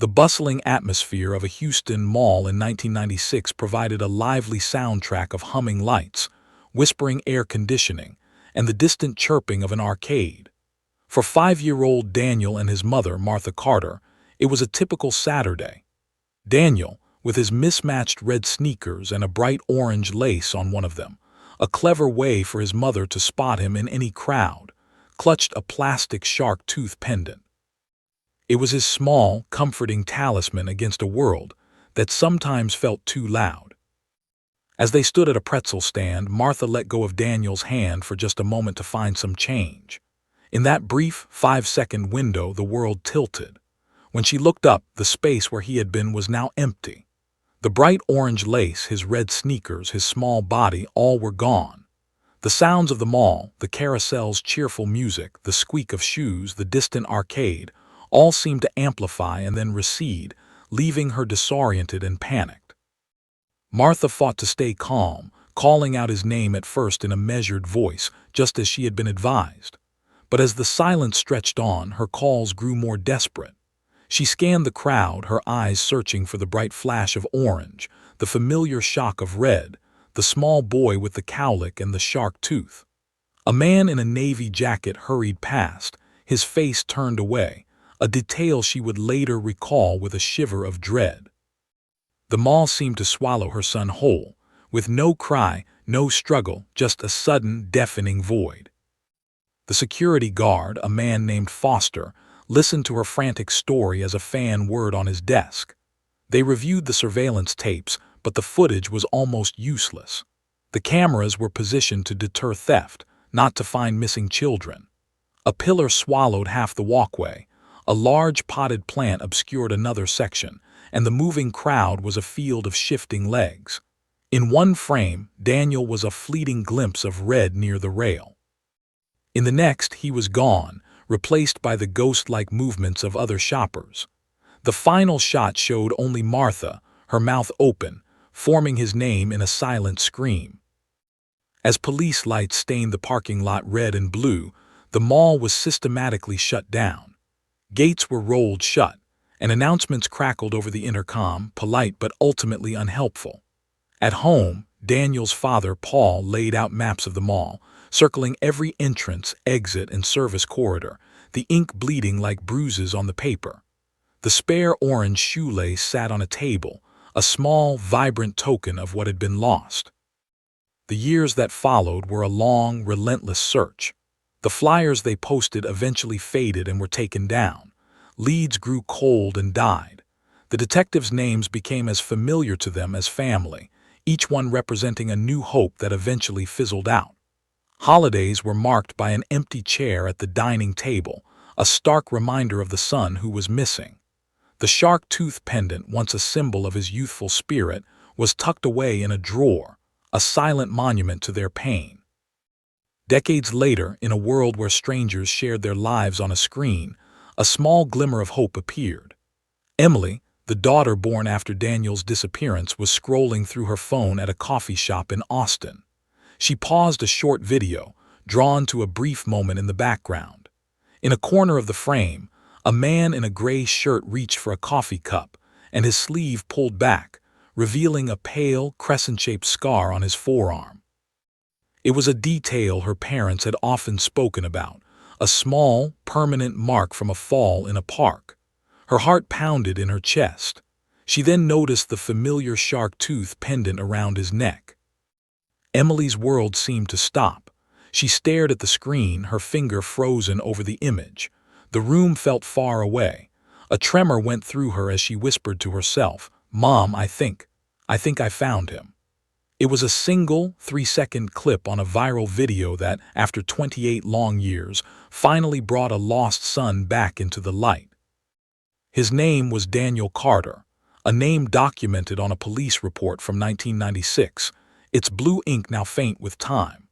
The bustling atmosphere of a Houston mall in 1996 provided a lively soundtrack of humming lights, whispering air conditioning, and the distant chirping of an arcade. For 5-year-old Daniel and his mother, Martha Carter, it was a typical Saturday. Daniel, with his mismatched red sneakers and a bright orange lace on one of them, a clever way for his mother to spot him in any crowd, clutched a plastic shark tooth pendant. It was his small, comforting talisman against a world that sometimes felt too loud. As they stood at a pretzel stand, Martha let go of Daniel's hand for just a moment to find some change. In that brief 5-second window, the world tilted. When she looked up, the space where he had been was now empty. The bright orange lace, his red sneakers, his small body, all were gone. The sounds of the mall, the carousel's cheerful music, the squeak of shoes, the distant arcade, all seemed to amplify and then recede, leaving her disoriented and panicked. Martha fought to stay calm, calling out his name at first in a measured voice, just as she had been advised. But as the silence stretched on, her calls grew more desperate. She scanned the crowd, her eyes searching for the bright flash of orange, the familiar shock of red, the small boy with the cowlick and the shark tooth. A man in a navy jacket hurried past, his face turned away, a detail she would later recall with a shiver of dread. The mall seemed to swallow her son whole, with no cry, no struggle, just a sudden, deafening void. The security guard, a man named Foster, listened to her frantic story as a fan whirred on his desk. They reviewed the surveillance tapes, but the footage was almost useless. The cameras were positioned to deter theft, not to find missing children. A pillar swallowed half the walkway, a large potted plant obscured another section, and the moving crowd was a field of shifting legs. In one frame, Daniel was a fleeting glimpse of red near the rail. In the next, he was gone, replaced by the ghost-like movements of other shoppers. The final shot showed only Martha, her mouth open, forming his name in a silent scream. As police lights stained the parking lot red and blue, the mall was systematically shut down. Gates were rolled shut, and announcements crackled over the intercom, polite but ultimately unhelpful. At home, Daniel's father, Paul, laid out maps of the mall, circling every entrance, exit, and service corridor, the ink bleeding like bruises on the paper. The spare orange shoelace sat on a table, a small, vibrant token of what had been lost. The years that followed were a long, relentless search. The flyers they posted eventually faded and were taken down. Leads grew cold and died. The detectives' names became as familiar to them as family, each one representing a new hope that eventually fizzled out. Holidays were marked by an empty chair at the dining table, a stark reminder of the son who was missing. The shark tooth pendant, once a symbol of his youthful spirit, was tucked away in a drawer, a silent monument to their pain. Decades later, in a world where strangers shared their lives on a screen, a small glimmer of hope appeared. Emily, the daughter born after Daniel's disappearance, was scrolling through her phone at a coffee shop in Austin. She paused a short video, drawn to a brief moment in the background. In a corner of the frame, a man in a gray shirt reached for a coffee cup, and his sleeve pulled back, revealing a pale, crescent-shaped scar on his forearm. It was a detail her parents had often spoken about, a small, permanent mark from a fall in a park. Her heart pounded in her chest. She then noticed the familiar shark tooth pendant around his neck. Emily's world seemed to stop. She stared at the screen, her finger frozen over the image. The room felt far away. A tremor went through her as she whispered to herself, "Mom, I think I found him." It was a single 3-second clip on a viral video that, after 28 long years, finally brought a lost son back into the light. His name was Daniel Carter, a name documented on a police report from 1996, its blue ink now faint with time.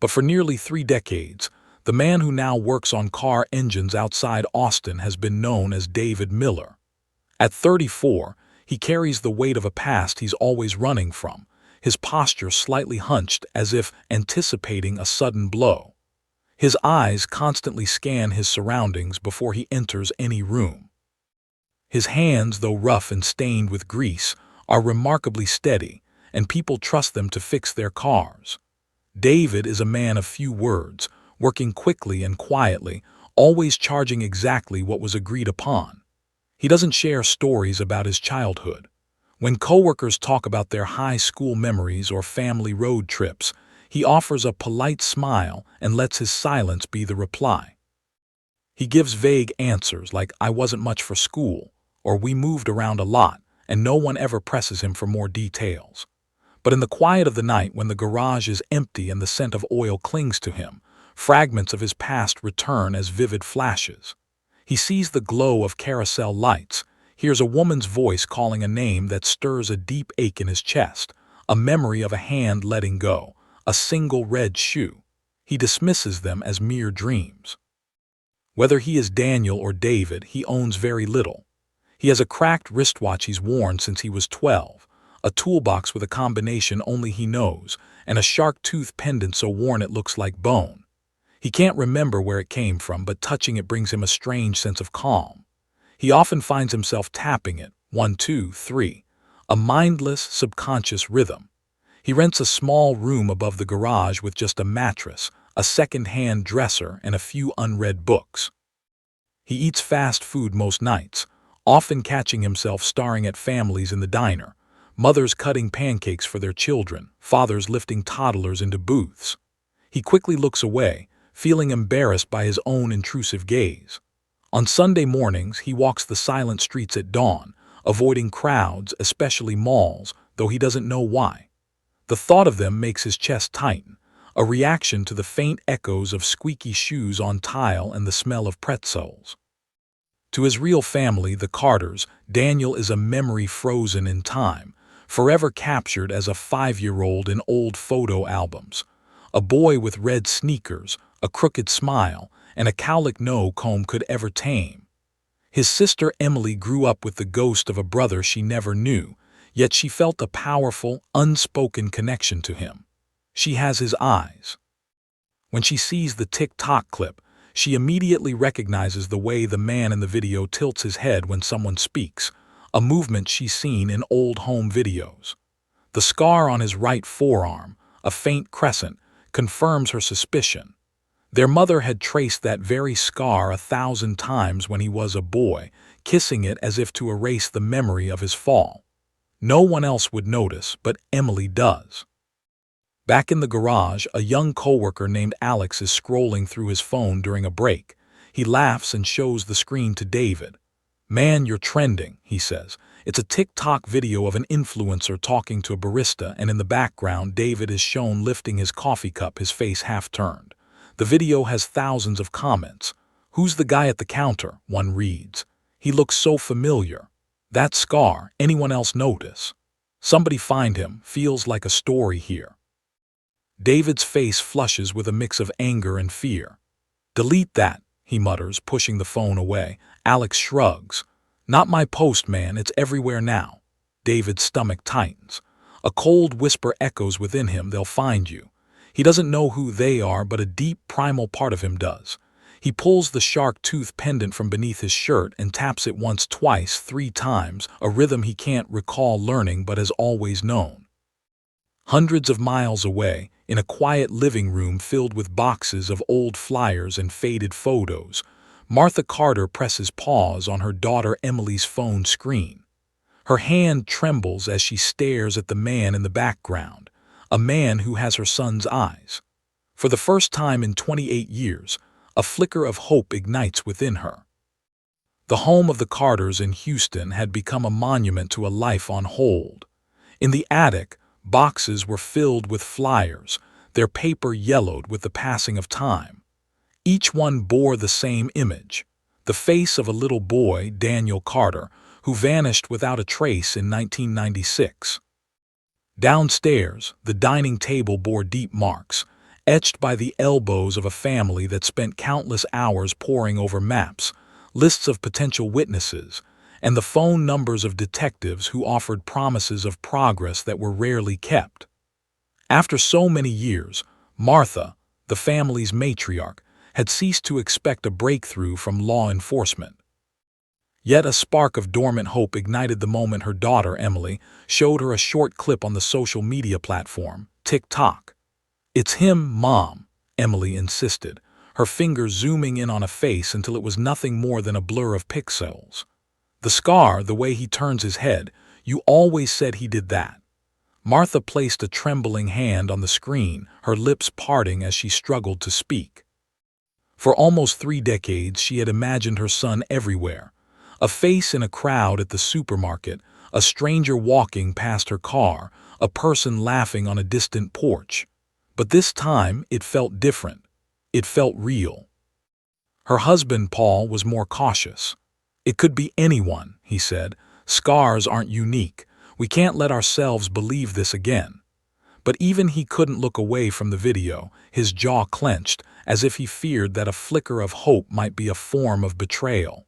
But for nearly 3 decades, the man who now works on car engines outside Austin has been known as David Miller. At 34, he carries the weight of a past he's always running from, his posture slightly hunched as if anticipating a sudden blow. His eyes constantly scan his surroundings before he enters any room. His hands, though rough and stained with grease, are remarkably steady, and people trust them to fix their cars. David is a man of few words, working quickly and quietly, always charging exactly what was agreed upon. He doesn't share stories about his childhood. When coworkers talk about their high school memories or family road trips, he offers a polite smile and lets his silence be the reply. He gives vague answers like, "I wasn't much for school," or "We moved around a lot," and no one ever presses him for more details. But in the quiet of the night, when the garage is empty and the scent of oil clings to him, fragments of his past return as vivid flashes. He sees the glow of carousel lights, hears a woman's voice calling a name that stirs a deep ache in his chest, a memory of a hand letting go, a single red shoe. He dismisses them as mere dreams. Whether he is Daniel or David, he owns very little. He has a cracked wristwatch he's worn since he was 12, a toolbox with a combination only he knows, and a shark tooth pendant so worn it looks like bone. He can't remember where it came from, but touching it brings him a strange sense of calm. He often finds himself tapping it, 1, 2, 3, a mindless, subconscious rhythm. He rents a small room above the garage with just a mattress, a second-hand dresser, and a few unread books. He eats fast food most nights, often catching himself staring at families in the diner, mothers cutting pancakes for their children, fathers lifting toddlers into booths. He quickly looks away, feeling embarrassed by his own intrusive gaze. On Sunday mornings, he walks the silent streets at dawn, avoiding crowds, especially malls, though he doesn't know why. The thought of them makes his chest tighten, a reaction to the faint echoes of squeaky shoes on tile and the smell of pretzels. To his real family, the Carters, Daniel is a memory frozen in time, forever captured as a 5-year-old in old photo albums. A boy with red sneakers, a crooked smile, and a cowlick no comb could ever tame. His sister Emily grew up with the ghost of a brother she never knew, yet she felt a powerful, unspoken connection to him. She has his eyes. When she sees the TikTok clip, she immediately recognizes the way the man in the video tilts his head when someone speaks, a movement she's seen in old home videos. The scar on his right forearm, a faint crescent, confirms her suspicion. Their mother had traced that very scar 1,000 times when he was a boy, kissing it as if to erase the memory of his fall. No one else would notice, but Emily does. Back in the garage, a young coworker named Alex is scrolling through his phone during a break. He laughs and shows the screen to David. "Man, you're trending," he says. It's a TikTok video of an influencer talking to a barista, and in the background, David is shown lifting his coffee cup, his face half turned. The video has thousands of comments. "Who's the guy at the counter?" one reads. "He looks so familiar. That scar, anyone else notice? Somebody find him, feels like a story here." David's face flushes with a mix of anger and fear. "Delete that," he mutters, pushing the phone away. Alex shrugs. "Not my post, man, it's everywhere now." David's stomach tightens. A cold whisper echoes within him, "They'll find you." He doesn't know who they are, but a deep, primal part of him does. He pulls the shark tooth pendant from beneath his shirt and taps it once, twice, 3 times, a rhythm he can't recall learning but has always known. Hundreds of miles away, in a quiet living room filled with boxes of old flyers and faded photos, Martha Carter presses pause on her daughter Emily's phone screen. Her hand trembles as she stares at the man in the background, a man who has her son's eyes. For the first time in 28 years, a flicker of hope ignites within her. The home of the Carters in Houston had become a monument to a life on hold. In the attic, boxes were filled with flyers, their paper yellowed with the passing of time. Each one bore the same image, the face of a little boy, Daniel Carter, who vanished without a trace in 1996. Downstairs, the dining table bore deep marks, etched by the elbows of a family that spent countless hours poring over maps, lists of potential witnesses, and the phone numbers of detectives who offered promises of progress that were rarely kept. After so many years, Martha, the family's matriarch, had ceased to expect a breakthrough from law enforcement. Yet a spark of dormant hope ignited the moment her daughter, Emily, showed her a short clip on the social media platform, TikTok. "It's him, Mom," Emily insisted, her fingers zooming in on a face until it was nothing more than a blur of pixels. "The scar, the way he turns his head, you always said he did that." Martha placed a trembling hand on the screen, her lips parting as she struggled to speak. For almost 3 decades, she had imagined her son everywhere. A face in a crowd at the supermarket, a stranger walking past her car, a person laughing on a distant porch. But this time, it felt different. It felt real. Her husband, Paul, was more cautious. "It could be anyone," he said. "Scars aren't unique. We can't let ourselves believe this again." But even he couldn't look away from the video, his jaw clenched, as if he feared that a flicker of hope might be a form of betrayal.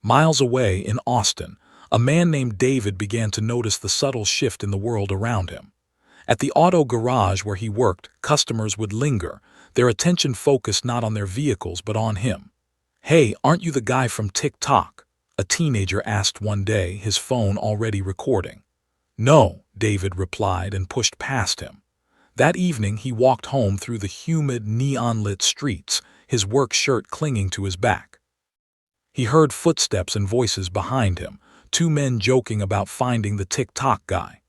Miles away in Austin, a man named David began to notice the subtle shift in the world around him. At the auto garage where he worked, customers would linger, their attention focused not on their vehicles but on him. "Hey, aren't you the guy from TikTok?" a teenager asked one day, his phone already recording. "No," David replied and pushed past him. That evening he walked home through the humid, neon-lit streets, his work shirt clinging to his back. He heard footsteps and voices behind him, 2 men joking about finding the TikTok guy.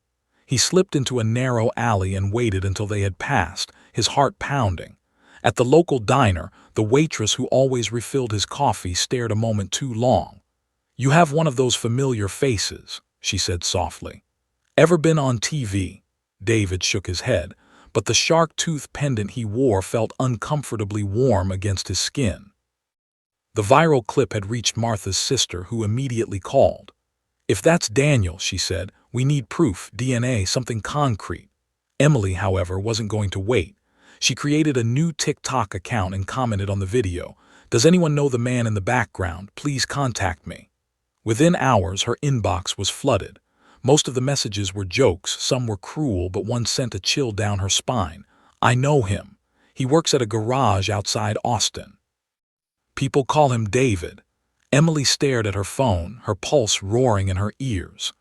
He slipped into a narrow alley and waited until they had passed, his heart pounding. At the local diner, the waitress who always refilled his coffee stared a moment too long. "You have one of those familiar faces," she said softly. "Ever been on TV?" David shook his head, but the shark tooth pendant he wore felt uncomfortably warm against his skin. The viral clip had reached Martha's sister, who immediately called. "If that's Daniel," she said, "we need proof, DNA, something concrete." Emily, however, wasn't going to wait. She created a new TikTok account and commented on the video, "Does anyone know the man in the background? Please contact me." Within hours, her inbox was flooded. Most of the messages were jokes, some were cruel, but one sent a chill down her spine. "I know him. He works at a garage outside Austin. People call him David." Emily stared at her phone, her pulse roaring in her ears.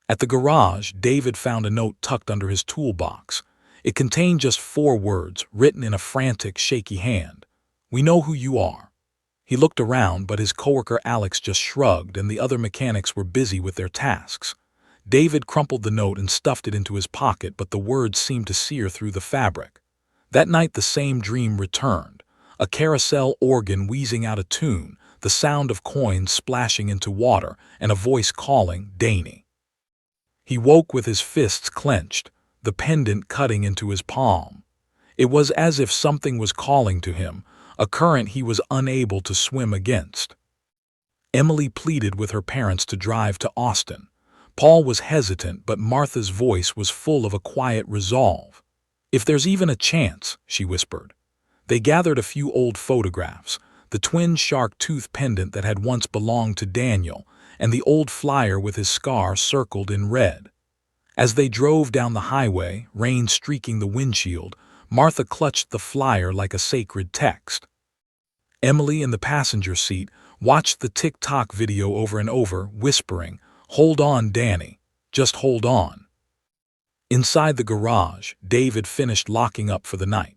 At the garage, David found a note tucked under his toolbox. It contained just 4 words, written in a frantic, shaky hand. "We know who you are." He looked around, but his coworker Alex just shrugged, and the other mechanics were busy with their tasks. David crumpled the note and stuffed it into his pocket, but the words seemed to sear through the fabric. That night the same dream returned. A carousel organ wheezing out a tune, the sound of coins splashing into water, and a voice calling, "Danny." He woke with his fists clenched, the pendant cutting into his palm. It was as if something was calling to him, a current he was unable to swim against. Emily pleaded with her parents to drive to Austin. Paul was hesitant, but Martha's voice was full of a quiet resolve. "If there's even a chance," she whispered. They gathered a few old photographs, the twin shark tooth pendant that had once belonged to Daniel, and the old flyer with his scar circled in red. As they drove down the highway, rain streaking the windshield, Martha clutched the flyer like a sacred text. Emily, in the passenger seat, watched the TikTok video over and over, whispering, "Hold on, Danny. Just hold on." Inside the garage, David finished locking up for the night.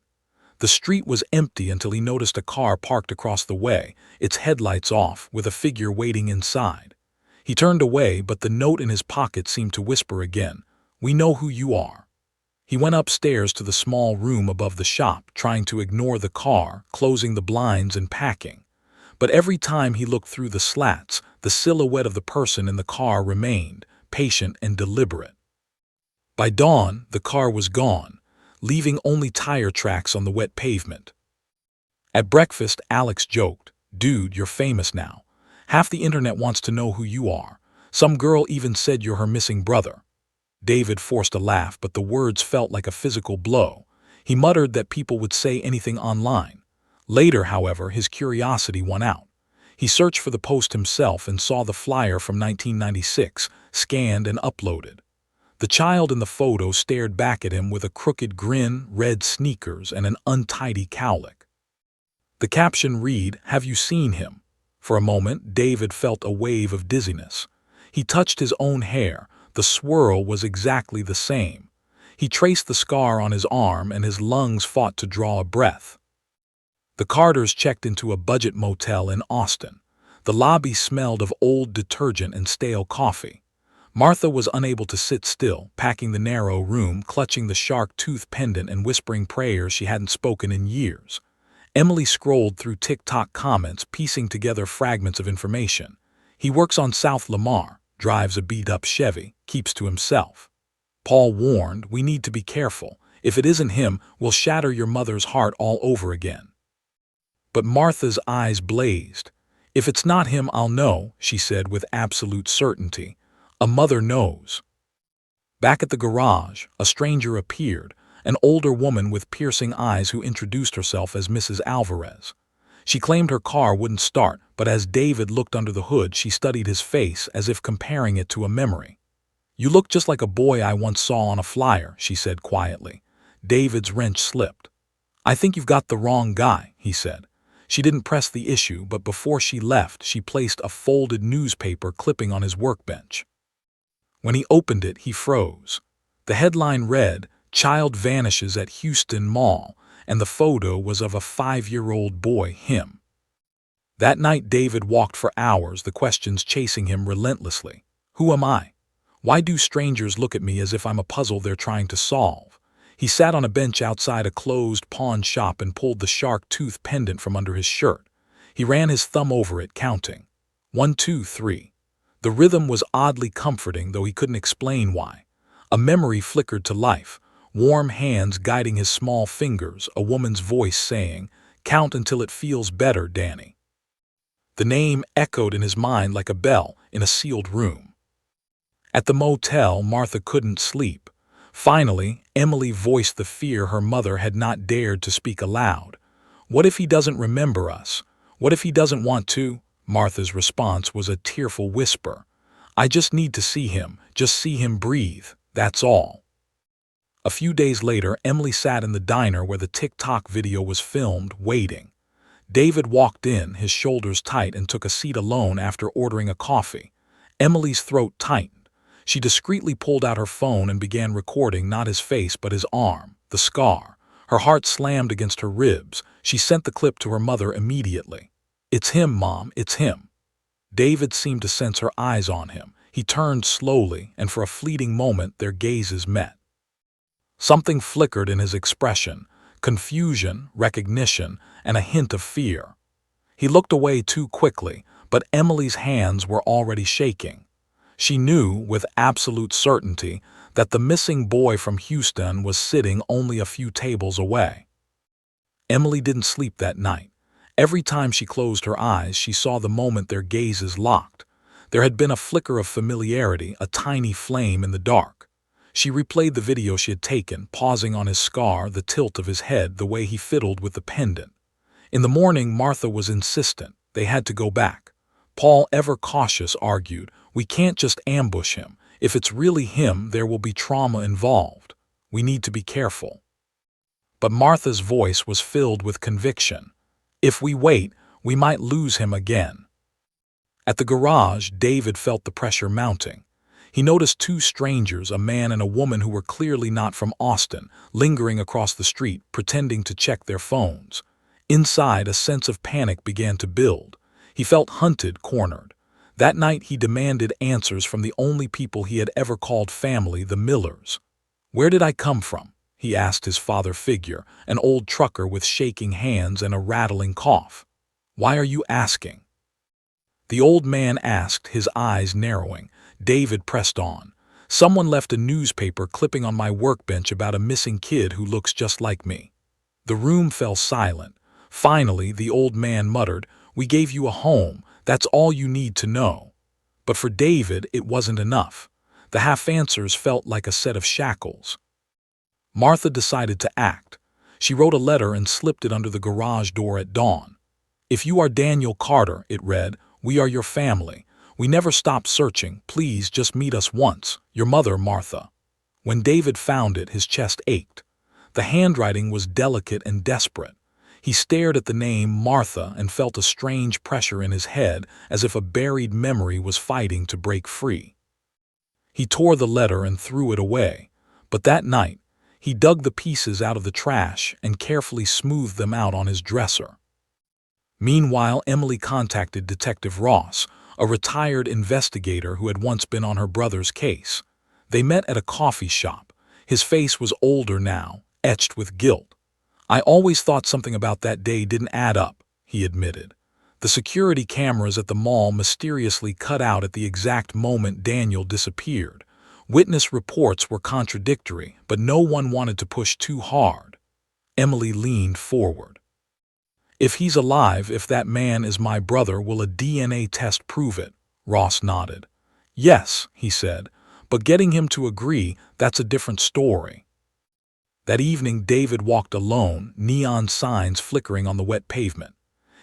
The street was empty until he noticed a car parked across the way, its headlights off, with a figure waiting inside. He turned away, but the note in his pocket seemed to whisper again, "We know who you are." He went upstairs to the small room above the shop, trying to ignore the car, closing the blinds and packing. But every time he looked through the slats, the silhouette of the person in the car remained, patient and deliberate. By dawn, the car was gone, leaving only tire tracks on the wet pavement. At breakfast, Alex joked, "Dude, you're famous now. Half the internet wants to know who you are. Some girl even said you're her missing brother." David forced a laugh, but the words felt like a physical blow. He muttered that people would say anything online. Later, however, his curiosity won out. He searched for the post himself and saw the flyer from 1996, scanned and uploaded. The child in the photo stared back at him with a crooked grin, red sneakers, and an untidy cowlick. The caption read, "Have you seen him? For a moment, David felt a wave of dizziness. He touched his own hair. The swirl was exactly the same. He traced the scar on his arm, and his lungs fought to draw a breath. The Carters checked into a budget motel in Austin. The lobby smelled of old detergent and stale coffee. Martha was unable to sit still, packing the narrow room, clutching the shark tooth pendant and whispering prayers she hadn't spoken in years. Emily scrolled through TikTok comments, piecing together fragments of information. He works on South Lamar, drives a beat-up Chevy, keeps to himself. Paul warned, "We need to be careful. If it isn't him, we'll shatter your mother's heart all over again." But Martha's eyes blazed. "If it's not him, I'll know," she said with absolute certainty. "A mother knows." Back at the garage, a stranger appeared, an older woman with piercing eyes who introduced herself as Mrs. Alvarez. She claimed her car wouldn't start, but as David looked under the hood, she studied his face as if comparing it to a memory. "You look just like a boy I once saw on a flyer," she said quietly. David's wrench slipped. "I think you've got the wrong guy," he said. She didn't press the issue, but before she left, she placed a folded newspaper clipping on his workbench. When he opened it, he froze. The headline read, "Child Vanishes at Houston Mall," and the photo was of a 5-year-old boy, him. That night David walked for hours, the questions chasing him relentlessly. Who am I? Why do strangers look at me as if I'm a puzzle they're trying to solve? He sat on a bench outside a closed pawn shop and pulled the shark tooth pendant from under his shirt. He ran his thumb over it, counting. 1, 2, 3. The rhythm was oddly comforting, though he couldn't explain why. A memory flickered to life, warm hands guiding his small fingers, a woman's voice saying, "Count until it feels better, Danny." The name echoed in his mind like a bell in a sealed room. At the motel, Martha couldn't sleep. Finally, Emily voiced the fear her mother had not dared to speak aloud. "What if he doesn't remember us? What if he doesn't want to?" Martha's response was a tearful whisper. "I just need to see him, just see him breathe, that's all." A few days later, Emily sat in the diner where the TikTok video was filmed, waiting. David walked in, his shoulders tight, and took a seat alone after ordering a coffee. Emily's throat tightened. She discreetly pulled out her phone and began recording not his face but his arm, the scar. Her heart slammed against her ribs. She sent the clip to her mother immediately. "It's him, Mom, it's him." David seemed to sense her eyes on him. He turned slowly, and for a fleeting moment their gazes met. Something flickered in his expression, confusion, recognition, and a hint of fear. He looked away too quickly, but Emily's hands were already shaking. She knew, with absolute certainty, that the missing boy from Houston was sitting only a few tables away. Emily didn't sleep that night. Every time she closed her eyes, she saw the moment their gazes locked. There had been a flicker of familiarity, a tiny flame in the dark. She replayed the video she had taken, pausing on his scar, the tilt of his head, the way he fiddled with the pendant. In the morning, Martha was insistent. They had to go back. Paul, ever cautious, argued, "We can't just ambush him. If it's really him, there will be trauma involved. We need to be careful." But Martha's voice was filled with conviction. "If we wait, we might lose him again." At the garage, David felt the pressure mounting. He noticed two strangers, a man and a woman who were clearly not from Austin, lingering across the street, pretending to check their phones. Inside, a sense of panic began to build. He felt hunted, cornered. That night he demanded answers from the only people he had ever called family, the Millers. "Where did I come from?" he asked his father figure, an old trucker with shaking hands and a rattling cough. "Why are you asking?" The old man asked, his eyes narrowing. David pressed on. "Someone left a newspaper clipping on my workbench about a missing kid who looks just like me." The room fell silent. Finally, the old man muttered, "We gave you a home. That's all you need to know." But for David, it wasn't enough. The half-answers felt like a set of shackles. Martha decided to act. She wrote a letter and slipped it under the garage door at dawn. "If you are Daniel Carter," it read, "we are your family. We never stop searching. Please just meet us once. Your mother, Martha." When David found it, his chest ached. The handwriting was delicate and desperate. He stared at the name Martha and felt a strange pressure in his head, as if a buried memory was fighting to break free. He tore the letter and threw it away, but that night, he dug the pieces out of the trash and carefully smoothed them out on his dresser. Meanwhile, Emily contacted Detective Ross, a retired investigator who had once been on her brother's case. They met at a coffee shop. His face was older now, etched with guilt. "I always thought something about that day didn't add up," he admitted. "The security cameras at the mall mysteriously cut out at the exact moment Daniel disappeared. Witness reports were contradictory, but no one wanted to push too hard." Emily leaned forward. "If he's alive, if that man is my brother, will a DNA test prove it?" Ross nodded. "Yes," he said, "but getting him to agree, that's a different story." That evening, David walked alone, neon signs flickering on the wet pavement.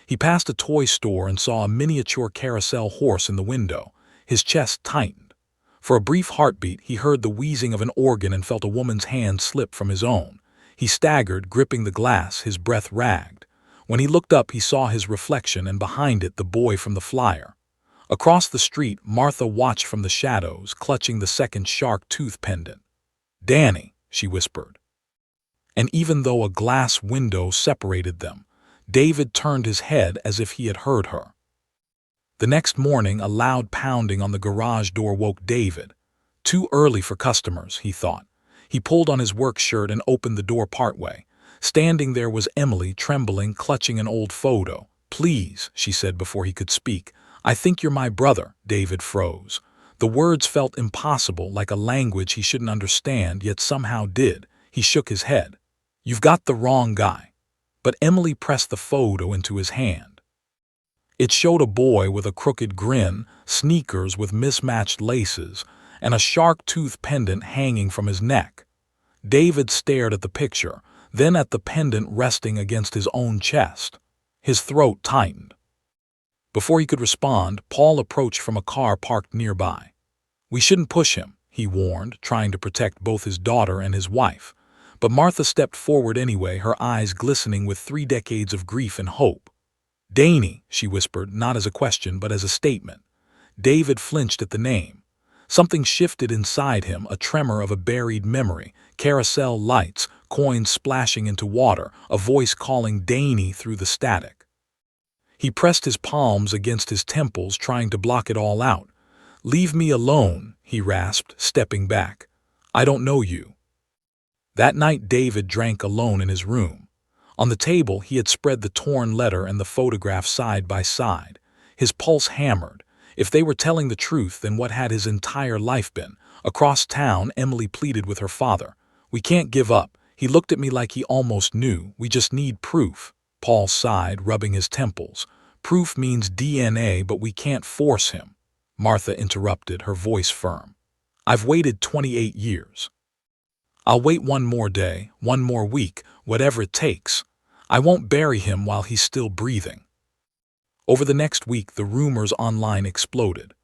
He passed a toy store and saw a miniature carousel horse in the window. His chest tightened. For a brief heartbeat, he heard the wheezing of an organ and felt a woman's hand slip from his own. He staggered, gripping the glass, his breath ragged. When he looked up, he saw his reflection, and behind it, the boy from the flyer. Across the street, Martha watched from the shadows, clutching the second shark tooth pendant. "Danny," she whispered. And even though a glass window separated them, David turned his head as if he had heard her. The next morning, a loud pounding on the garage door woke David. Too early for customers, he thought. He pulled on his work shirt and opened the door partway. Standing there was Emily, trembling, clutching an old photo. "Please," she said before he could speak. "I think you're my brother." David froze. The words felt impossible, like a language he shouldn't understand, yet somehow did. He shook his head. "You've got the wrong guy." But Emily pressed the photo into his hand. It showed a boy with a crooked grin, sneakers with mismatched laces, and a shark tooth pendant hanging from his neck. David stared at the picture, then at the pendant resting against his own chest. His throat tightened. Before he could respond, Paul approached from a car parked nearby. "We shouldn't push him," he warned, trying to protect both his daughter and his wife. But Martha stepped forward anyway, her eyes glistening with 3 decades of grief and hope. "Danny," she whispered, not as a question but as a statement. David flinched at the name. Something shifted inside him, a tremor of a buried memory, carousel lights, coins splashing into water, a voice calling Danny through the static. He pressed his palms against his temples, trying to block it all out. "Leave me alone," he rasped, stepping back. "I don't know you." That night, David drank alone in his room. On the table, he had spread the torn letter and the photograph side by side. His pulse hammered. If they were telling the truth, then what had his entire life been? Across town, Emily pleaded with her father. "We can't give up." He looked at me like he almost knew. "We just need proof." Paul sighed, rubbing his temples. "Proof means DNA, but we can't force him." Martha interrupted, her voice firm. "I've waited 28 years. I'll wait one more day, one more week, whatever it takes. I won't bury him while he's still breathing." Over the next week, the rumors online exploded.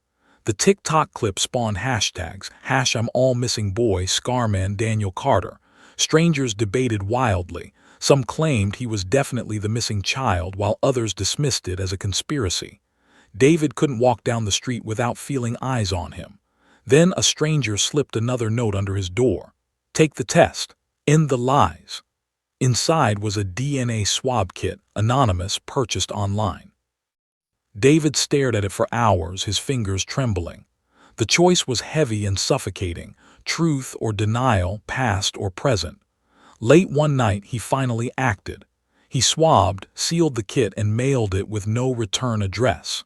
The TikTok clip spawned hashtags, #ImAllMissingBoy, Scarman, Daniel Carter. Strangers debated wildly. Some claimed he was definitely the missing child, while others dismissed it as a conspiracy. David couldn't walk down the street without feeling eyes on him. Then a stranger slipped another note under his door. "Take the test. End the lies." Inside was a DNA swab kit, anonymous, purchased online. David stared at it for hours, his fingers trembling. The choice was heavy and suffocating, truth or denial, past or present. Late one night, he finally acted. He swabbed, sealed the kit, and mailed it with no return address.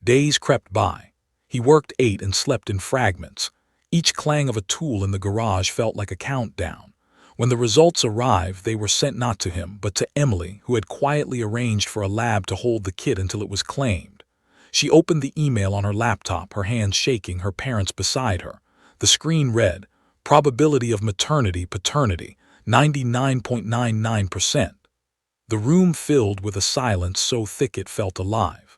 Days crept by. He worked, ate, and slept in fragments. Each clang of a tool in the garage felt like a countdown. When the results arrived, they were sent not to him, but to Emily, who had quietly arranged for a lab to hold the kit until it was claimed. She opened the email on her laptop, her hands shaking, her parents beside her. The screen read, "Probability of maternity, paternity, 99.99%. The room filled with a silence so thick it felt alive.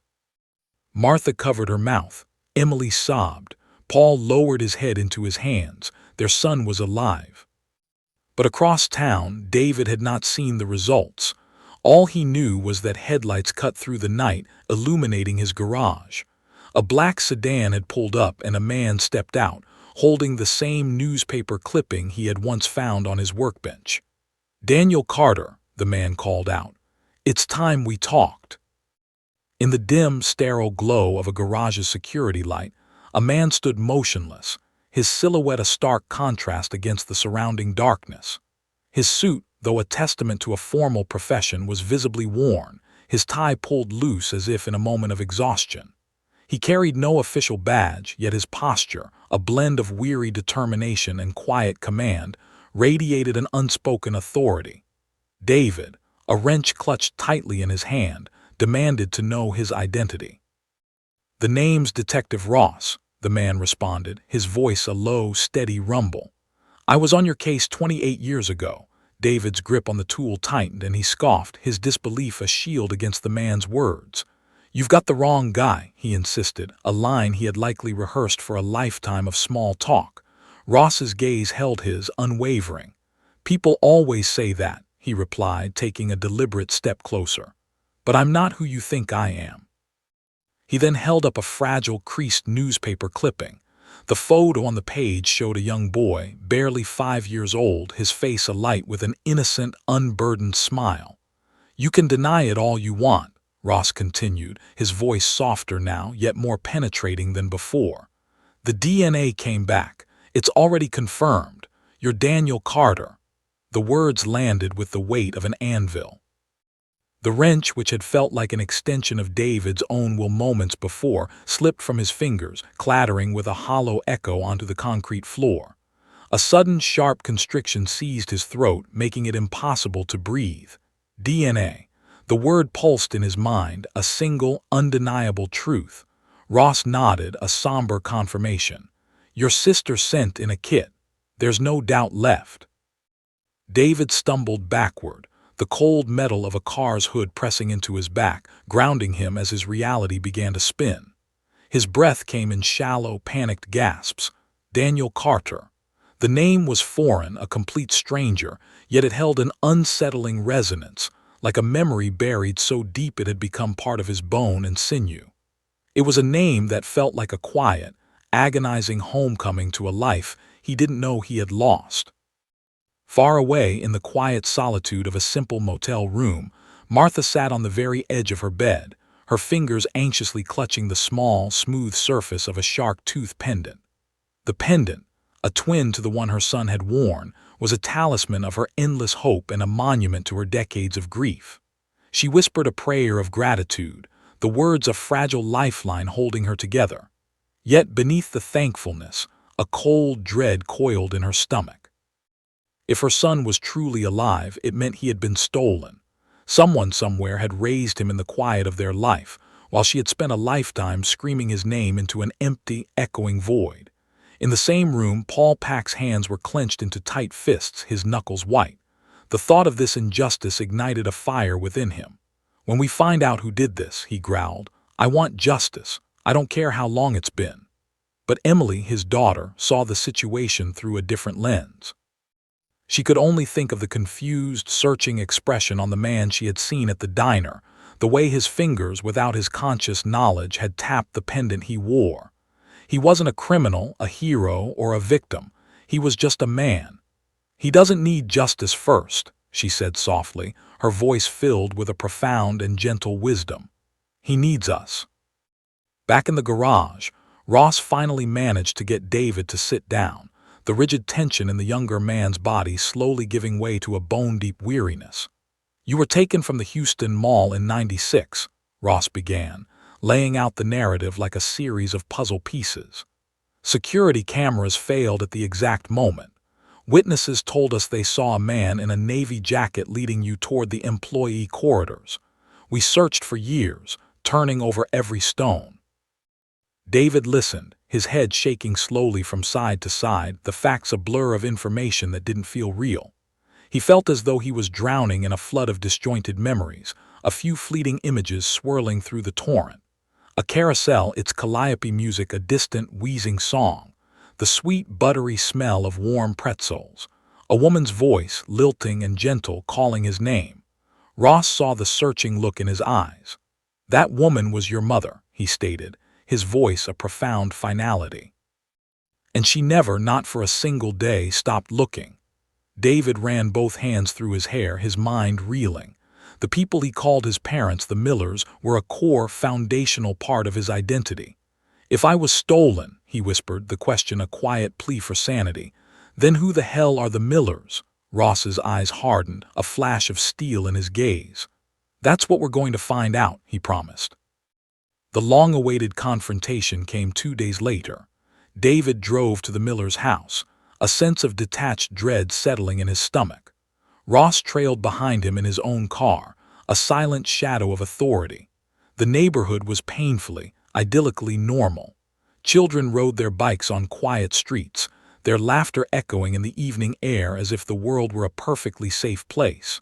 Martha covered her mouth. Emily sobbed. Paul lowered his head into his hands. Their son was alive. But across town, David had not seen the results. All he knew was that headlights cut through the night, illuminating his garage. A black sedan had pulled up and a man stepped out, holding the same newspaper clipping he had once found on his workbench. "Daniel Carter," the man called out. "It's time we talked." In the dim, sterile glow of a garage's security light, a man stood motionless, his silhouette a stark contrast against the surrounding darkness. His suit, though a testament to a formal profession, was visibly worn, his tie pulled loose as if in a moment of exhaustion. He carried no official badge, yet his posture, a blend of weary determination and quiet command, radiated an unspoken authority. David, a wrench clutched tightly in his hand, demanded to know his identity. "The name's Detective Ross," the man responded, his voice a low, steady rumble. "I was on your case 28 years ago." David's grip on the tool tightened and he scoffed, his disbelief a shield against the man's words. "You've got the wrong guy," he insisted, a line he had likely rehearsed for a lifetime of small talk. Ross's gaze held his, unwavering. "People always say that," he replied, taking a deliberate step closer. "But I'm not who you think I am." He then held up a fragile, creased newspaper clipping. The photo on the page showed a young boy, barely 5 years old, his face alight with an innocent, unburdened smile. "You can deny it all you want," Ross continued, his voice softer now, yet more penetrating than before. "The DNA came back. It's already confirmed. You're Daniel Carter." The words landed with the weight of an anvil. The wrench, which had felt like an extension of David's own will moments before, slipped from his fingers, clattering with a hollow echo onto the concrete floor. A sudden, sharp constriction seized his throat, making it impossible to breathe. DNA. The word pulsed in his mind, a single, undeniable truth. Ross nodded, a somber confirmation. "Your sister sent in a kit. There's no doubt left." David stumbled backward, the cold metal of a car's hood pressing into his back, grounding him as his reality began to spin. His breath came in shallow, panicked gasps. Daniel Carter. The name was foreign, a complete stranger, yet it held an unsettling resonance, like a memory buried so deep it had become part of his bone and sinew. It was a name that felt like a quiet, agonizing homecoming to a life he didn't know he had lost. Far away in the quiet solitude of a simple motel room, Martha sat on the very edge of her bed, her fingers anxiously clutching the small, smooth surface of a shark-tooth pendant. The pendant, a twin to the one her son had worn, was a talisman of her endless hope and a monument to her decades of grief. She whispered a prayer of gratitude, the words a fragile lifeline holding her together. Yet beneath the thankfulness, a cold dread coiled in her stomach. If her son was truly alive, it meant he had been stolen. Someone somewhere had raised him in the quiet of their life, while she had spent a lifetime screaming his name into an empty, echoing void. In the same room, Paul Pack's hands were clenched into tight fists, his knuckles white. The thought of this injustice ignited a fire within him. "When we find out who did this," he growled, "I want justice. I don't care how long it's been." But Emily, his daughter, saw the situation through a different lens. She could only think of the confused, searching expression on the man she had seen at the diner, the way his fingers, without his conscious knowledge, had tapped the pendant he wore. He wasn't a criminal, a hero, or a victim. He was just a man. "He doesn't need justice first," she said softly, her voice filled with a profound and gentle wisdom. "He needs us." Back in the garage, Ross finally managed to get David to sit down, the rigid tension in the younger man's body slowly giving way to a bone-deep weariness. "You were taken from the Houston Mall in '96, Ross began, laying out the narrative like a series of puzzle pieces. "Security cameras failed at the exact moment. Witnesses told us they saw a man in a navy jacket leading you toward the employee corridors. We searched for years, turning over every stone." David listened, his head shaking slowly from side to side, the facts a blur of information that didn't feel real. He felt as though he was drowning in a flood of disjointed memories, a few fleeting images swirling through the torrent. A carousel, its calliope music a distant, wheezing song, the sweet, buttery smell of warm pretzels, a woman's voice, lilting and gentle, calling his name. Ross saw the searching look in his eyes. "That woman was your mother," he stated, his voice a profound finality. "And she never, not for a single day, stopped looking." David ran both hands through his hair, his mind reeling. The people he called his parents, the Millers, were a core, foundational part of his identity. "If I was stolen," he whispered, the question a quiet plea for sanity, "then who the hell are the Millers?" Ross's eyes hardened, a flash of steel in his gaze. "That's what we're going to find out," he promised. The long-awaited confrontation came 2 days later. David drove to the Millers' house, a sense of detached dread settling in his stomach. Ross trailed behind him in his own car, a silent shadow of authority. The neighborhood was painfully, idyllically normal. Children rode their bikes on quiet streets, their laughter echoing in the evening air as if the world were a perfectly safe place.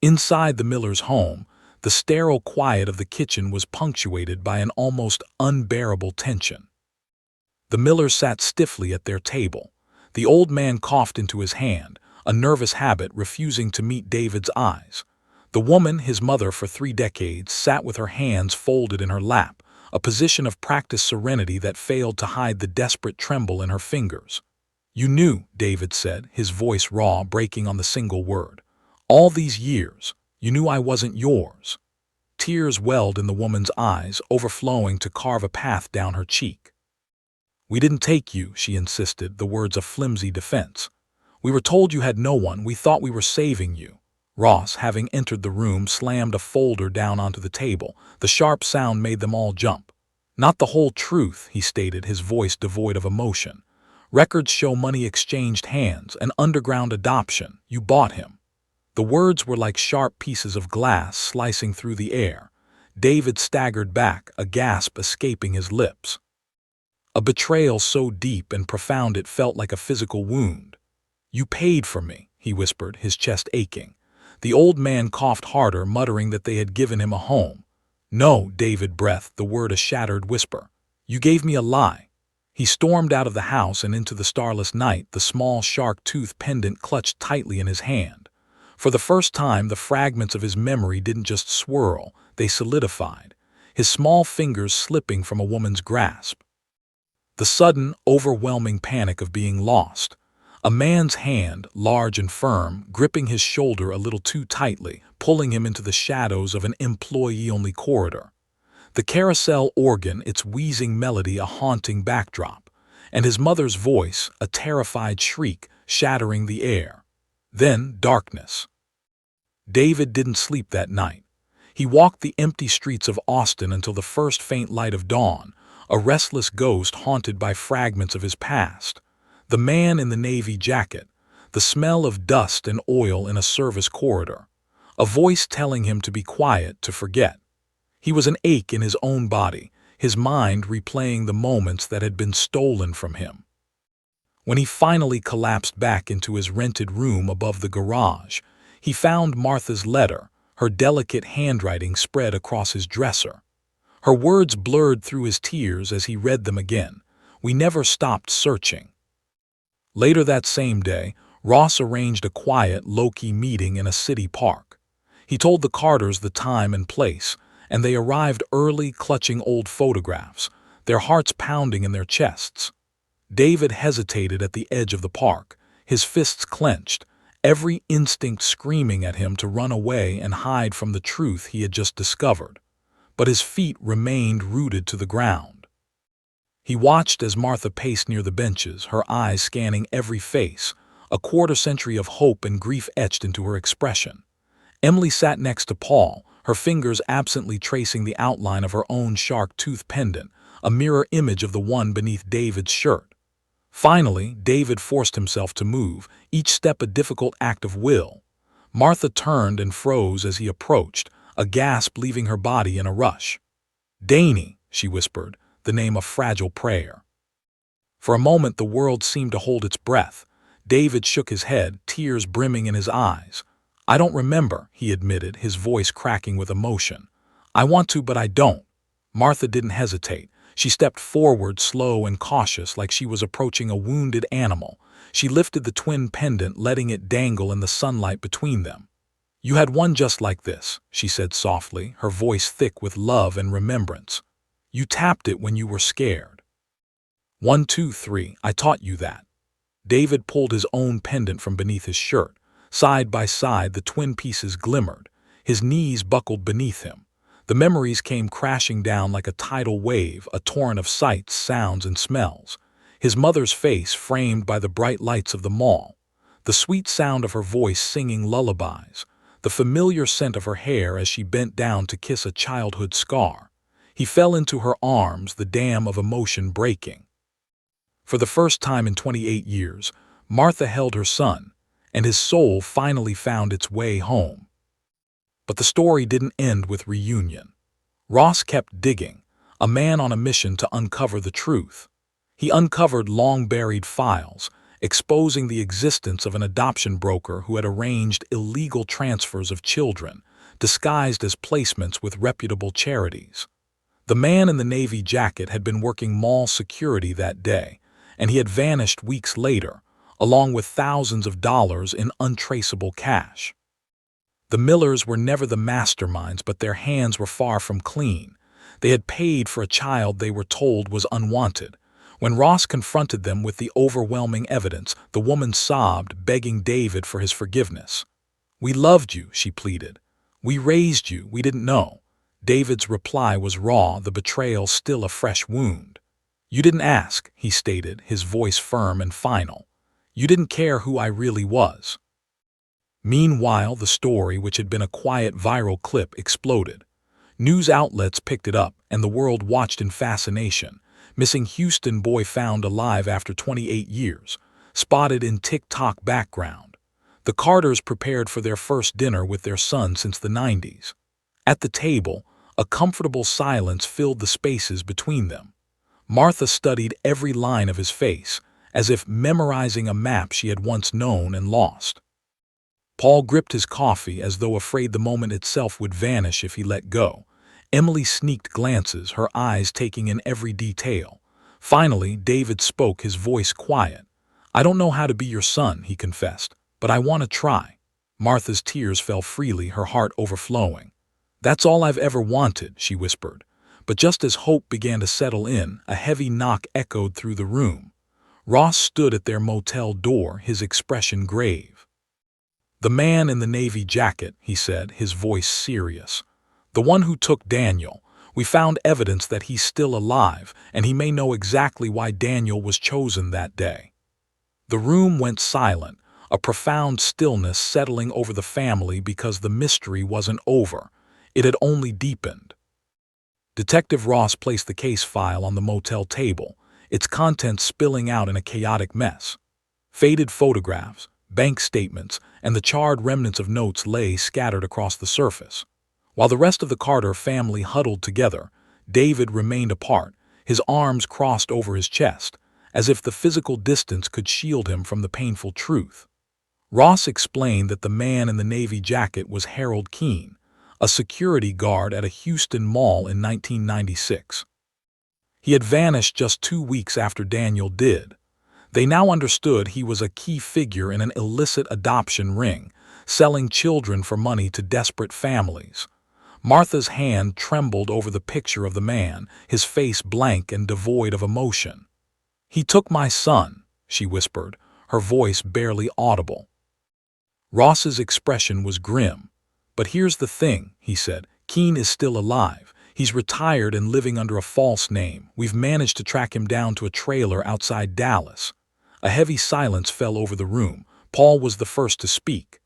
Inside the Millers' home, the sterile quiet of the kitchen was punctuated by an almost unbearable tension. The Millers sat stiffly at their table. The old man coughed into his hand, a nervous habit refusing to meet David's eyes. The woman, his mother for 3 decades, sat with her hands folded in her lap, a position of practiced serenity that failed to hide the desperate tremble in her fingers. "You knew," David said, his voice raw, breaking on the single word. "All these years, you knew I wasn't yours." Tears welled in the woman's eyes, overflowing to carve a path down her cheek. "We didn't take you," she insisted, the words a flimsy defense. "We were told you had no one. We thought we were saving you." Ross, having entered the room, slammed a folder down onto the table. The sharp sound made them all jump. "Not the whole truth," he stated, his voice devoid of emotion. "Records show money exchanged hands, an underground adoption. You bought him." The words were like sharp pieces of glass slicing through the air. David staggered back, a gasp escaping his lips. A betrayal so deep and profound it felt like a physical wound. "You paid for me," he whispered, his chest aching. The old man coughed harder, muttering that they had given him a home. "No," David breathed, the word a shattered whisper. "You gave me a lie." He stormed out of the house and into the starless night, the small shark tooth pendant clutched tightly in his hand. For the first time, the fragments of his memory didn't just swirl, they solidified, his small fingers slipping from a woman's grasp. The sudden, overwhelming panic of being lost. A man's hand, large and firm, gripping his shoulder a little too tightly, pulling him into the shadows of an employee-only corridor. The carousel organ, its wheezing melody a haunting backdrop, and his mother's voice, a terrified shriek, shattering the air. Then darkness. David didn't sleep that night. He walked the empty streets of Austin until the first faint light of dawn, a restless ghost haunted by fragments of his past. The man in the navy jacket, the smell of dust and oil in a service corridor, a voice telling him to be quiet, to forget. He was an ache in his own body, his mind replaying the moments that had been stolen from him. When he finally collapsed back into his rented room above the garage, he found Martha's letter, her delicate handwriting spread across his dresser. Her words blurred through his tears as he read them again. "We never stopped searching." Later that same day, Ross arranged a quiet, low-key meeting in a city park. He told the Carters the time and place, and they arrived early, clutching old photographs, their hearts pounding in their chests. David hesitated at the edge of the park, his fists clenched, every instinct screaming at him to run away and hide from the truth he had just discovered. But his feet remained rooted to the ground. He watched as Martha paced near the benches, her eyes scanning every face, a quarter-century of hope and grief etched into her expression. Emily sat next to Paul, her fingers absently tracing the outline of her own shark tooth pendant, a mirror image of the one beneath David's shirt. Finally, David forced himself to move, each step a difficult act of will. Martha turned and froze as he approached, a gasp leaving her body in a rush. "Danny," she whispered, the name a fragile prayer. For a moment the world seemed to hold its breath. David shook his head, tears brimming in his eyes. "I don't remember," he admitted, his voice cracking with emotion. "I want to, but I don't." Martha didn't hesitate. She stepped forward, slow and cautious, like she was approaching a wounded animal. She lifted the twin pendant, letting it dangle in the sunlight between them. "You had one just like this," she said softly, her voice thick with love and remembrance. "You tapped it when you were scared. 1, 2, 3, I taught you that." David pulled his own pendant from beneath his shirt. Side by side, the twin pieces glimmered. His knees buckled beneath him. The memories came crashing down like a tidal wave, a torrent of sights, sounds, and smells. His mother's face framed by the bright lights of the mall. The sweet sound of her voice singing lullabies. The familiar scent of her hair as she bent down to kiss a childhood scar. He fell into her arms, the dam of emotion breaking. For the first time in 28 years, Martha held her son, and his soul finally found its way home. But the story didn't end with reunion. Ross kept digging, a man on a mission to uncover the truth. He uncovered long-buried files, exposing the existence of an adoption broker who had arranged illegal transfers of children, disguised as placements with reputable charities. The man in the navy jacket had been working mall security that day, and he had vanished weeks later, along with thousands of dollars in untraceable cash. The Millers were never the masterminds, but their hands were far from clean. They had paid for a child they were told was unwanted. When Ross confronted them with the overwhelming evidence, the woman sobbed, begging David for his forgiveness. "We loved you," she pleaded. "We raised you, we didn't know." David's reply was raw, the betrayal still a fresh wound. "You didn't ask," he stated, his voice firm and final. "You didn't care who I really was." Meanwhile, the story, which had been a quiet viral clip, exploded. News outlets picked it up, and the world watched in fascination. Missing Houston boy found alive after 28 years, spotted in TikTok background. The Carters prepared for their first dinner with their son since the 90s. At the table, a comfortable silence filled the spaces between them. Martha studied every line of his face, as if memorizing a map she had once known and lost. Paul gripped his coffee as though afraid the moment itself would vanish if he let go. Emily sneaked glances, her eyes taking in every detail. Finally, David spoke, his voice quiet. "I don't know how to be your son," he confessed, "but I want to try." Martha's tears fell freely, her heart overflowing. "That's all I've ever wanted," she whispered. But just as hope began to settle in, a heavy knock echoed through the room. Ross stood at their motel door, his expression grave. "The man in the navy jacket," he said, his voice serious. "The one who took Daniel. We found evidence that he's still alive, and he may know exactly why Daniel was chosen that day." The room went silent, a profound stillness settling over the family because the mystery wasn't over. It had only deepened. Detective Ross placed the case file on the motel table, its contents spilling out in a chaotic mess. Faded photographs, bank statements, and the charred remnants of notes lay scattered across the surface. While the rest of the Carter family huddled together, David remained apart, his arms crossed over his chest, as if the physical distance could shield him from the painful truth. Ross explained that the man in the navy jacket was Harold Keene, a security guard at a Houston mall in 1996. He had vanished just 2 weeks after Daniel did. They now understood he was a key figure in an illicit adoption ring, selling children for money to desperate families. Martha's hand trembled over the picture of the man, his face blank and devoid of emotion. "He took my son," she whispered, her voice barely audible. Ross's expression was grim. "But here's the thing," he said. "Keene is still alive. He's retired and living under a false name. We've managed to track him down to a trailer outside Dallas." A heavy silence fell over the room. Paul was the first to speak.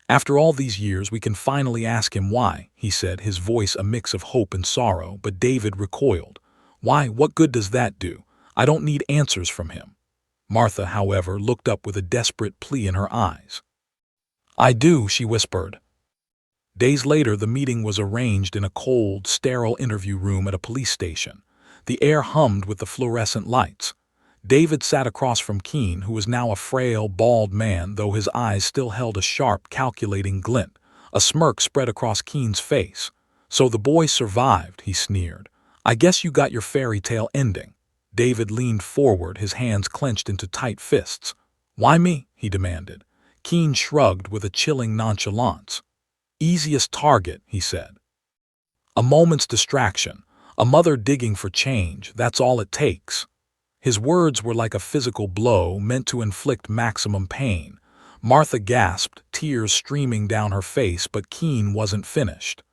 "After all these years, we can finally ask him why," he said, his voice a mix of hope and sorrow, but David recoiled. "Why? What good does that do? I don't need answers from him." Martha, however, looked up with a desperate plea in her eyes. "I do," she whispered. Days later, the meeting was arranged in a cold, sterile interview room at a police station. The air hummed with the fluorescent lights. David sat across from Keene, who was now a frail, bald man, though his eyes still held a sharp, calculating glint. A smirk spread across Keene's face. "So the boy survived," he sneered. "I guess you got your fairy tale ending." David leaned forward, his hands clenched into tight fists. "Why me?" he demanded. Keene shrugged with a chilling nonchalance. Easiest target, he said. A moment's distraction, a mother digging for change, that's all it takes. His words were like a physical blow meant to inflict maximum pain. Martha gasped, tears streaming down her face, but Keene wasn't finished.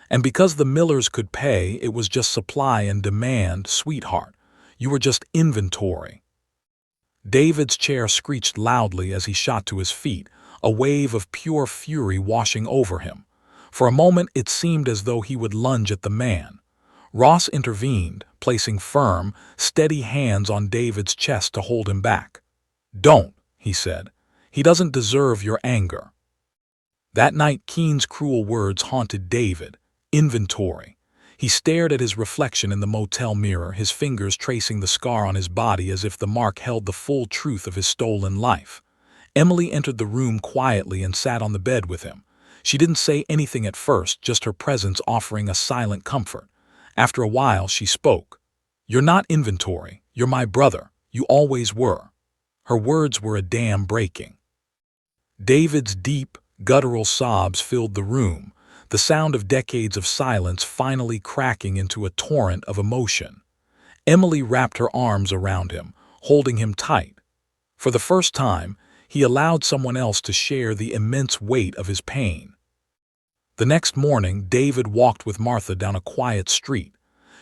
And because the Millers could pay, it was just supply and demand, sweetheart. You were just inventory. David's chair screeched loudly as he shot to his feet, a wave of pure fury washing over him. For a moment it seemed as though he would lunge at the man. Ross intervened, placing firm, steady hands on David's chest to hold him back. "Don't," he said. "He doesn't deserve your anger." That night Keene's cruel words haunted David. Inventory. He stared at his reflection in the motel mirror, his fingers tracing the scar on his body as if the mark held the full truth of his stolen life. Emily entered the room quietly and sat on the bed with him. She didn't say anything at first, just her presence offering a silent comfort. After a while, she spoke. "You're not inventory. You're my brother. You always were." Her words were a dam breaking. David's deep, guttural sobs filled the room, the sound of decades of silence finally cracking into a torrent of emotion. Emily wrapped her arms around him, holding him tight. For the first time, he allowed someone else to share the immense weight of his pain. The next morning, David walked with Martha down a quiet street.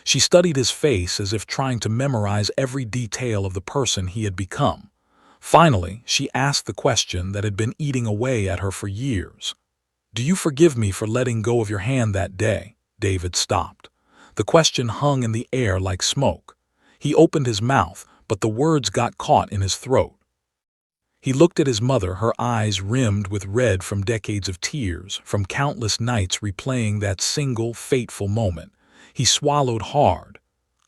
She studied his face as if trying to memorize every detail of the person he had become. Finally, she asked the question that had been eating away at her for years. "Do you forgive me for letting go of your hand that day?" David stopped. The question hung in the air like smoke. He opened his mouth, but the words got caught in his throat. He looked at his mother, her eyes rimmed with red from decades of tears, from countless nights replaying that single, fateful moment. He swallowed hard.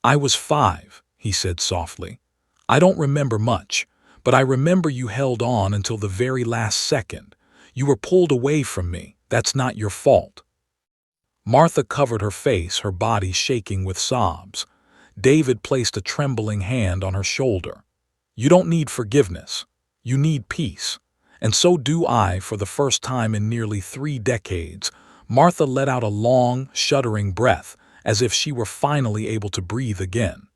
"I was 5, he said softly. "I don't remember much, but I remember you held on until the very last second. You were pulled away from me. That's not your fault." Martha covered her face, her body shaking with sobs. David placed a trembling hand on her shoulder. "You don't need forgiveness. You need peace. And so do I." For the first time in nearly 3 decades, Martha let out a long, shuddering breath, as if she were finally able to breathe again.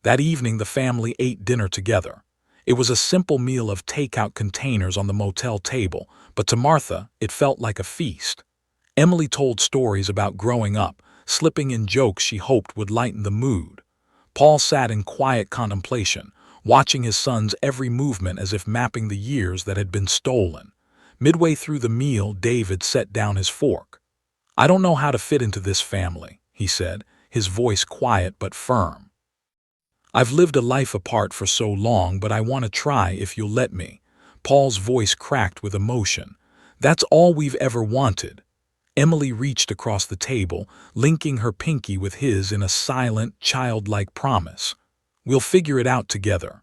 That evening the family ate dinner together. It was a simple meal of takeout containers on the motel table, but to Martha it felt like a feast. Emily told stories about growing up, slipping in jokes she hoped would lighten the mood. Paul sat in quiet contemplation, watching his son's every movement as if mapping the years that had been stolen. Midway through the meal, David set down his fork. "I don't know how to fit into this family," he said, his voice quiet but firm. "I've lived a life apart for so long, but I want to try if you'll let me." Paul's voice cracked with emotion. "That's all we've ever wanted." Emily reached across the table, linking her pinky with his in a silent, childlike promise. "We'll figure it out together."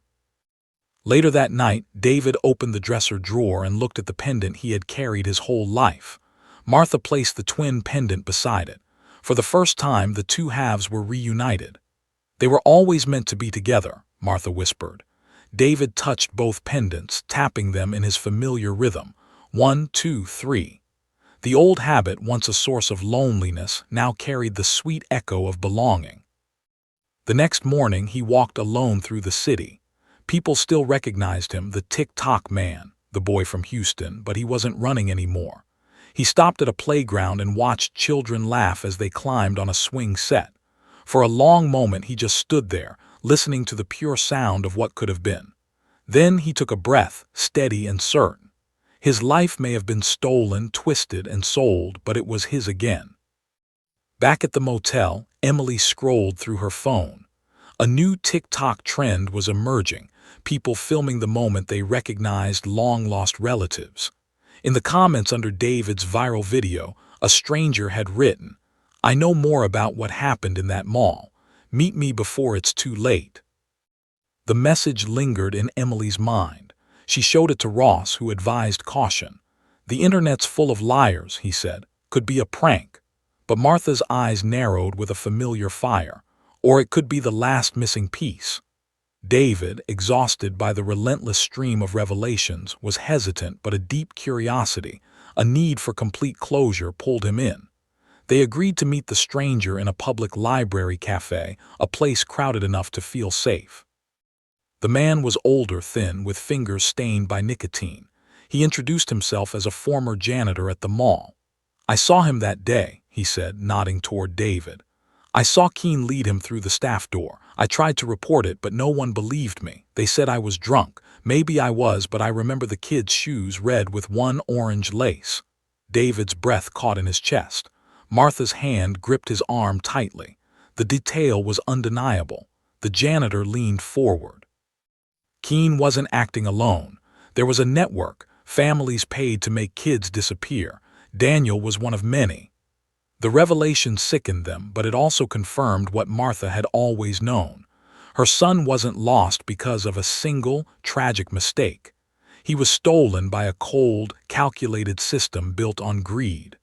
Later that night, David opened the dresser drawer and looked at the pendant he had carried his whole life. Martha placed the twin pendant beside it. For the first time, the two halves were reunited. "They were always meant to be together," Martha whispered. David touched both pendants, tapping them in his familiar rhythm. 1, 2, 3. The old habit, once a source of loneliness, now carried the sweet echo of belonging. The next morning, he walked alone through the city. People still recognized him, the tick-tock man, the boy from Houston, but he wasn't running anymore. He stopped at a playground and watched children laugh as they climbed on a swing set. For a long moment, he just stood there, listening to the pure sound of what could have been. Then he took a breath, steady and certain. His life may have been stolen, twisted, and sold, but it was his again. Back at the motel, Emily scrolled through her phone. A new TikTok trend was emerging, people filming the moment they recognized long-lost relatives. In the comments under David's viral video, a stranger had written, "I know more about what happened in that mall. Meet me before it's too late." The message lingered in Emily's mind. She showed it to Ross, who advised caution. "The internet's full of liars," he said. "Could be a prank." But Martha's eyes narrowed with a familiar fire. Or it could be the last missing piece. David, exhausted by the relentless stream of revelations, was hesitant but a deep curiosity, A need for complete closure pulled him in. They agreed to meet the stranger in a public library cafe, a place crowded enough to feel safe. The man was older, thin, with fingers stained by nicotine. He introduced himself as a former janitor at the mall. "I saw him that day," he said, nodding toward David. "I saw Keene lead him through the staff door. I tried to report it, but no one believed me. They said I was drunk. Maybe I was, but I remember the kid's shoes red with one orange lace." David's breath caught in his chest. Martha's hand gripped his arm tightly. The detail was undeniable. The janitor leaned forward. Keene wasn't acting alone. There was a network. Families paid to make kids disappear. Daniel was one of many. The revelation sickened them, but it also confirmed what Martha had always known. Her son wasn't lost because of a single, tragic mistake. He was stolen by a cold, calculated system built on greed.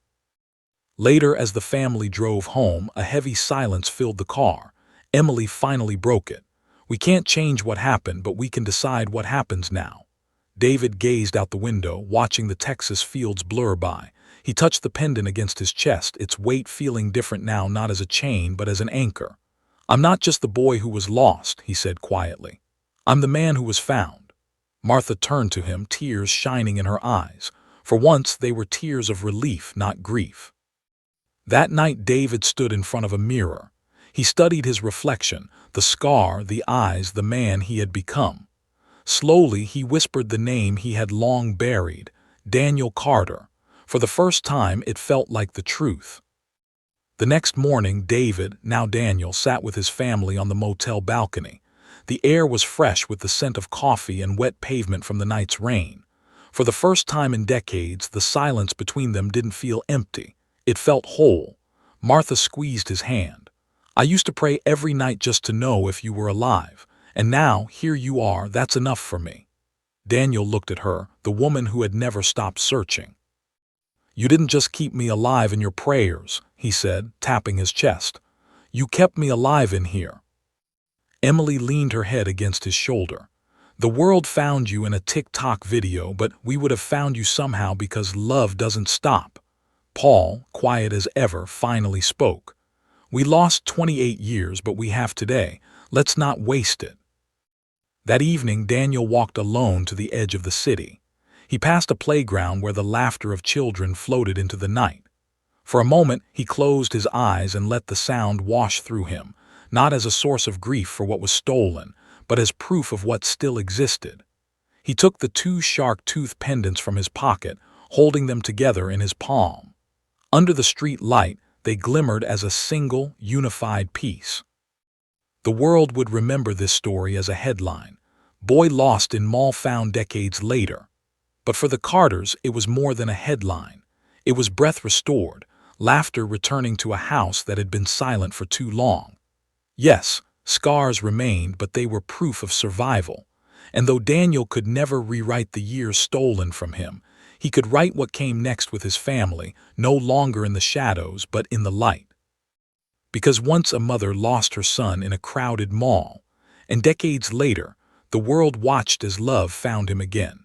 Later, as the family drove home, a heavy silence filled the car. Emily finally broke it. "We can't change what happened, but we can decide what happens now." David gazed out the window, watching the Texas fields blur by. He touched the pendant against his chest, its weight feeling different now, not as a chain, but as an anchor. "I'm not just the boy who was lost," he said quietly. "I'm the man who was found." Martha turned to him, tears shining in her eyes. For once, they were tears of relief, not grief. That night, David stood in front of a mirror. He studied his reflection, the scar, the eyes, the man he had become. Slowly, he whispered the name he had long buried, Daniel Carter. For the first time, it felt like the truth. The next morning, David, now Daniel, sat with his family on the motel balcony. The air was fresh with the scent of coffee and wet pavement from the night's rain. For the first time in decades, the silence between them didn't feel empty. It felt whole. Martha squeezed his hand. "I used to pray every night just to know if you were alive. And now, here you are, that's enough for me." Daniel looked at her, the woman who had never stopped searching. "You didn't just keep me alive in your prayers," he said, tapping his chest. "You kept me alive in here." Emily leaned her head against his shoulder. "The world found you in a TikTok video, but we would have found you somehow because love doesn't stop." Paul, quiet as ever, finally spoke. "We lost 28 years, but we have today. Let's not waste it." That evening, Daniel walked alone to the edge of the city. He passed a playground where the laughter of children floated into the night. For a moment, he closed his eyes and let the sound wash through him, not as a source of grief for what was stolen, but as proof of what still existed. He took the two shark-tooth pendants from his pocket, holding them together in his palm. Under the street light, they glimmered as a single, unified piece. The world would remember this story as a headline, "Boy lost in mall found decades later." But for the Carters, it was more than a headline. It was breath restored, laughter returning to a house that had been silent for too long. Yes, scars remained, but they were proof of survival. And though Daniel could never rewrite the years stolen from him, he could write what came next with his family, no longer in the shadows, but in the light. Because once a mother lost her son in a crowded mall, and decades later, the world watched as love found him again.